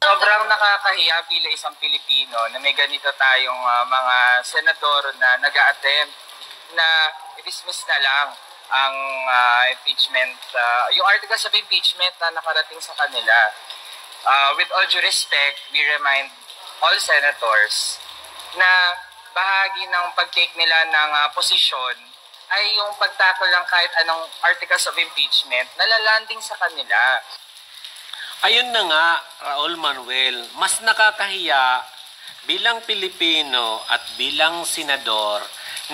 Sobrang nakakahiya bilang isang Pilipino na may ganito tayong mga senador na nag-a-attempt na i-dismiss na lang ang impeachment, yung articles of impeachment na nakarating sa kanila. With all due respect, we remind all senators na bahagi ng pag-take nila ng posisyon ay yung pagtackle lang kahit anong articles of impeachment na lalanding sa kanila. Ayun na nga, Raul Manuel, mas nakakahiya bilang Pilipino at bilang senador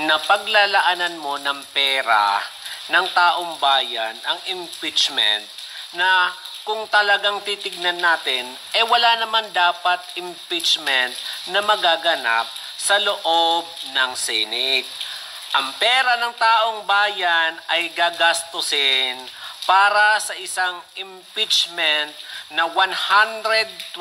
na paglalaanan mo ng pera ng taong bayan ang impeachment na kung talagang titignan natin, wala naman dapat impeachment na magaganap sa loob ng Senate. Ang pera ng taong bayan ay gagastusin para sa isang impeachment na 125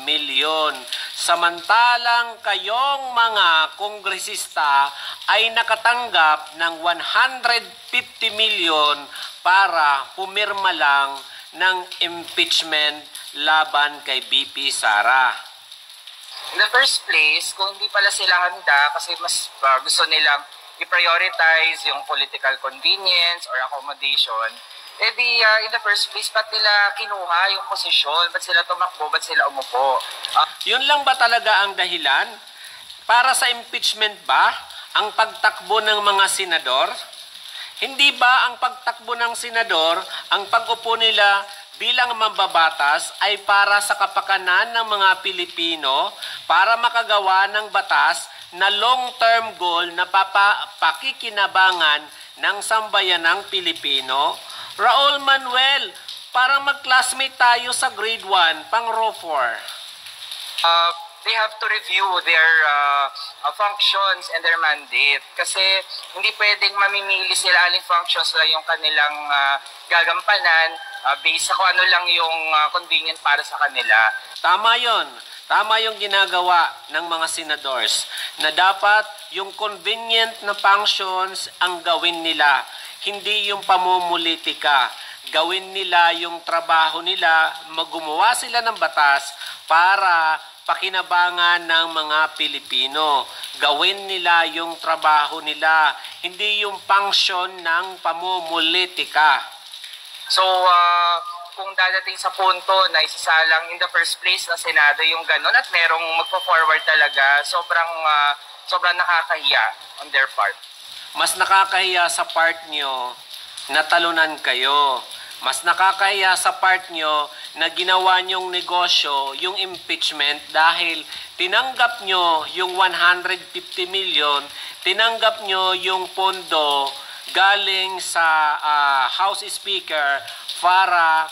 million. Samantalang kayong mga kongresista ay nakatanggap ng 150 million para pumirma lang ng impeachment laban kay BP Sara. In the first place, kung hindi pala sila handa kasi mas gusto nilang i-prioritize yung political convenience or accommodation, in the first place, ba't nila kinuha yung posisyon? Ba't sila tumakbo? Ba't sila umupo? Yun lang ba talaga ang dahilan? Para sa impeachment ba ang pagtakbo ng mga senador? Hindi ba ang pagtakbo ng senador, ang pag-upo nila bilang mambabatas ay para sa kapakanan ng mga Pilipino, para makagawa ng batas na long-term goal na pakikinabangan ng sambayanang Pilipino? Raul Manuel, parang mag-classmate tayo sa grade 1, pang Raw 4. They have to review their functions and their mandate. Kasi hindi pwedeng mamimili sila aling functions lang yung kanilang gagampanan based sa kung ano lang yung convenient para sa kanila. Tama yon. Tama yung ginagawa ng mga senadors na dapat yung convenient na functions ang gawin nila. Hindi yung pamumulitika. Gawin nila yung trabaho nila, gumawa sila ng batas para pakinabangan ng mga Pilipino. Gawin nila yung trabaho nila, hindi yung function ng pamumulitika. So, kung dadating sa punto na isasalang in the first place na Senado yung ganun at merong magpo-forward talaga, sobrang nakakahiya on their part. Mas nakakahiya sa part nyo na talunan kayo. Mas nakakahiya sa part nyo na ginawa nyong negosyo yung impeachment dahil tinanggap nyo yung 150 million, tinanggap nyo yung pondo galing sa House Speaker para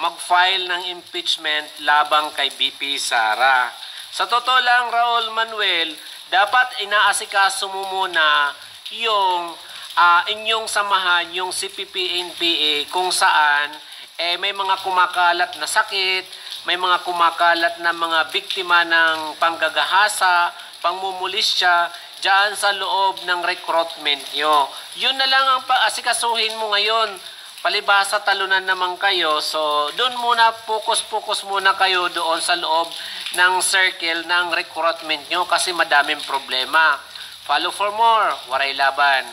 mag-file ng impeachment labang kay BP Sara. Sa totoo lang, Raul Manuel, dapat inaasikaso mo muna yung inyong samahan, yung CPP-NPA, kung saan may mga kumakalat na sakit, may mga kumakalat na mga biktima ng panggagahasa, pangmumulisya, dyan sa loob ng recruitment nyo. Yun na lang ang asikasuhin mo ngayon. Palibasa talunan naman kayo, so doon muna, focus muna kayo doon sa loob ng circle ng recruitment nyo kasi madaming problema. Follow for more, Waray Laban.